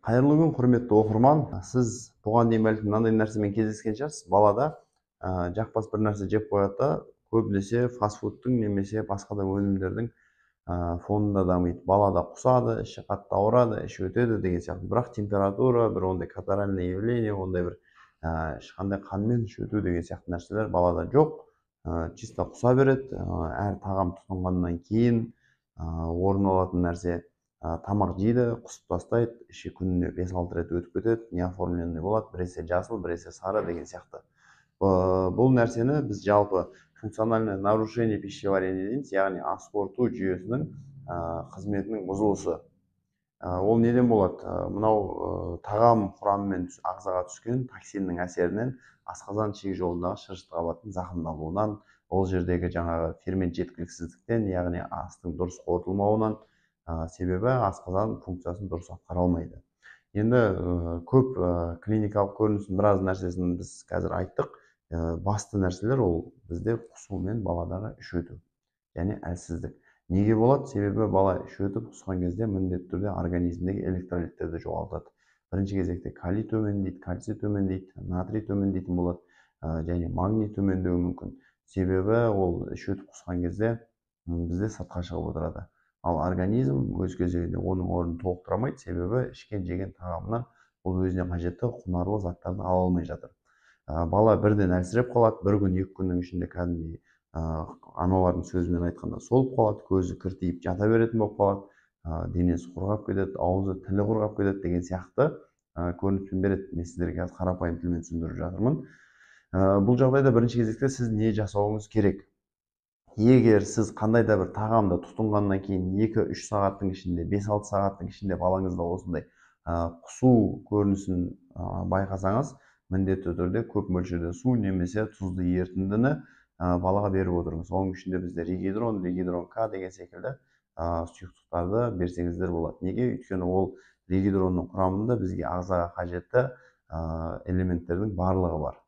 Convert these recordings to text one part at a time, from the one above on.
Қайырлы күн, құрметті оқырман. Сіз бұған дейін бәлкім мынандай нәрсемен кездескен шығарсыз. Балада жақпас бір нәрсе жеп қояды да, көбінесе фастфудтың немесе басқа да өнімдердің фонында дамиды. Балада құсады, іші қатты ауырады, іші өтеді деген сияқты. Бірақ температура, бір ондай катаральное явление, ондай бір ешқандай қанмен іші өту деген сияқты нәрселер балада жоқ. Чисто құса береді. Әр тағам тұтынғаннан кейін орын алатын нәрсе тамақ жейді, құсып тастайды, іші күніне 5-6 рет өтіп кетеді, неоформленный болады, біресе жасыл, біресе сары деген сияқты. Бұл нәрсені біз жалпы функциональное нарушение пищеварения дейміз, яғни ас қорыту жүйесінің қызметінің бұзылысы. Ол неден болады? Мынау тағам құрамымен ағзаға түскен токсиннің әсерінен асқазан ішек жолындағы шырышты қабаттың зақымдалуынан, ол жердегі жаңағы фермент жеткіліксіздіктен, яғни астың дұрыс қорытылмауынан, себебі асқазан функциясын дұрыс атқара алмайды. Енді көп клиникалық көріністің біраз нәрсесін біз қазір айттық. Басты нәрселер ол бізде құсу мен баладағы іш өту және әлсіздік. Неге болады? Себебі бала іш өтіп құсқан кезде міндетті түрде организмдегі электролиттерді жоғалтады. Бірінші кезекте калий төмендейді, кальций төмендейді, натрий төмендейтін болады, және магний төмендеуі мүмкін. Себебі ол іш өтіп құсқан кезде бізде сыртқа шығып отырады. Ал организм өз кезегінде оның орнын толықтыра алмайды, себебі ішкен жеген тағамнан ол өзіне қажетті құнарлы заттарды ала алмай жатыр. Бала бірден әлсіреп қалады, бір күн, 2 күннің ішінде кәдімгідей аналардың сөзімен айтқанда солып қалады, көзі кіртиіп жата беретін болып қалады, денесі құрғап кетеді, аузы, тілі құрғап кетеді деген сияқты көрініспен береді. Мен сіздерге қазір қарапайым тілмен түсіндіріп жатырмын. Бұл жағдайда бірінші кезекте сіз не жасауыңыз керек? Егер сіз қандай да бір тағамды тұтынғаннан кейін 2-3 сағаттың ішінде, 5-6 сағаттың ішінде балаңызда осындай құсу көрінісін байқасаңыз, міндетті түрде көп мөлшерде су немесе тұзды ерітіндіні балаға беріп отырыңыз. Оның ішінде бізде регидрон, регидрон К деген секілді сұйықтықтарды берсеңіздер болады. Неге? Өйткені ол регидронның құрамында бізге ағзаға қажетті элементтердің барлығы бар.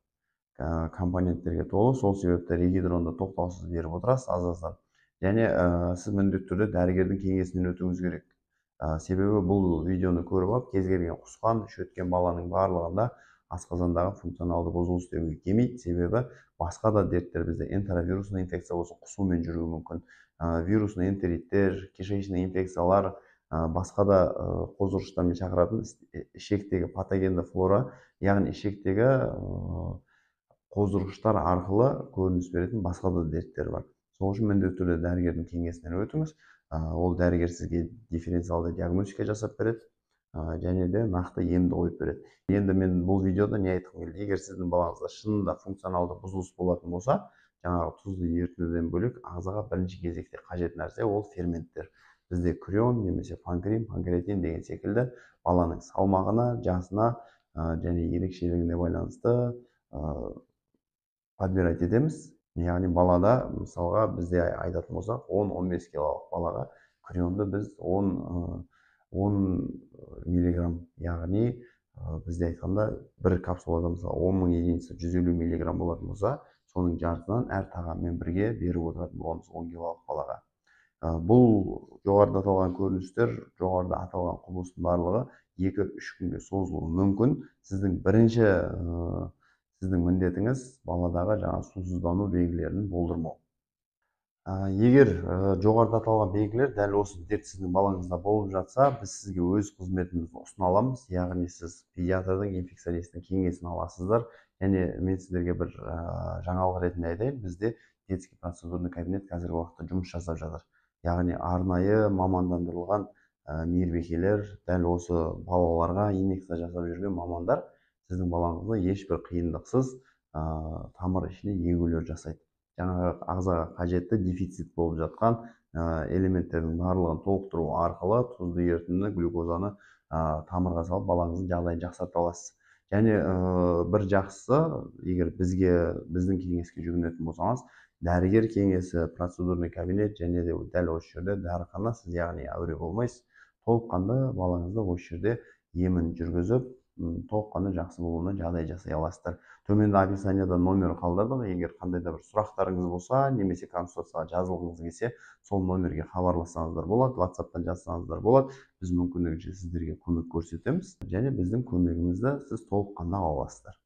Компоненттерге толы, сол себепті регидронды тоқтаусыз беріп отырасыз аз-аздан. Және сіз міндетті түрде дәрігердің кеңесінен өтуіңіз керек. Себебі бұл видеоны көріп алып, кез келген құсқан, іш өткен баланың барлығында асқазандағы функционалды бұзылыс деуге келмейді. Себебі басқа да дерттер бізде энтеровирусный инфекция болса құсумен жүруі мүмкін. Вирусный энтериттер, кишечный инфекциялар, басқа да қоздырғыштармен шақыратын ішектегі патогенді флора, яғни ішектегі қоздырғыштар арқылы көрініс беретін басқа да дерттер бар. Сол үшін міндетті түрде дәрігердің кеңесінен өтіңіз. Ол дәрігер сізге дифференциалды диагностика жасап береді және де нақты емді қойып береді. Енді мен бұл видеода не айтқым келді? Егер сіздің балаңызда шынында функционалды бұзылыс болатын болса, жаңағы тұзды ерітіндіден бөлек ағзаға бірінші кезекте қажет нәрсе ол ферменттер. Бізде крен немесе панкрин, панкреатин деген секілді баланың салмағына, жасына және ерекшелігіне байланысты подбирать етеміз. Яғни балада, мысалға, бізде айтатын болсақ, 10-15 килолық балаға крионды біз 10 миллиграмм, яғни бізде айтқанда бір капсулада мысалы 10.000 единица 150 миллиграмм болатын болса, соның жартысынан әр тағаммен бірге беріп отыратын боламыз 10 килолық балаға. Бұл жоғарыда аталған көріністер, жоғарыда аталған құбылыстың барлығы 2-3 күнге созылуы мүмкін. Сіздің міндетіңіз баладағы жаңа сусыздану белгілерін болдырмау. Егер жоғарыда аталған белгілер дәл осы дерт сіздің балаңызда болып жатса, біз сізге өз қызметімізді ұсына аламыз. Яғни сіз педиатрдың, инфекционисттің кеңесін аласыздар. Және мен сіздерге бір жаңалық ретінде айтайын, бізде детский процедурный кабинет қазіргі уақытта жұмыс жасап жатыр. Яғни арнайы мамандандырылған мейірбикелер, дәл осы балаларға инъекция жасап жүрген мамандар сіздің балаңызға ешбір қиындықсыз тамыр ішіне егулер жасайды. Жаңағы ағзаға қажетті дефицит болып жатқан элементтердің барлығын толықтыру арқылы тұзды ерітінді, глюкозаны тамырға салып балаңыздың жағдайын жақсарта аласыз. Және бір жақсысы, егер біздің кеңеске жүгінетін болсаңыз, дәрігер кеңесі, процедурный кабинет және де дәл осы жерде дәріхана, сіз яғни әуре болмайсыз. Толыққанды балаңызды осы жерде емін жүргізіп, толыққанды жақсы болуына жағдай жасай аласыздар. Төменде описанияда номер қалдырдық. Егер қандай да бір сұрақтарыңыз болса, немесе консультацияға жазылғыңыз келсе, сол номерге хабарлассаңыздар болады, WhatsApp-тан жазсаңыздар болады. Біз мүмкіндігінше сіздерге көмек көрсетеміз және біздің көмегімізді сіз толыққанды ала аласыздар.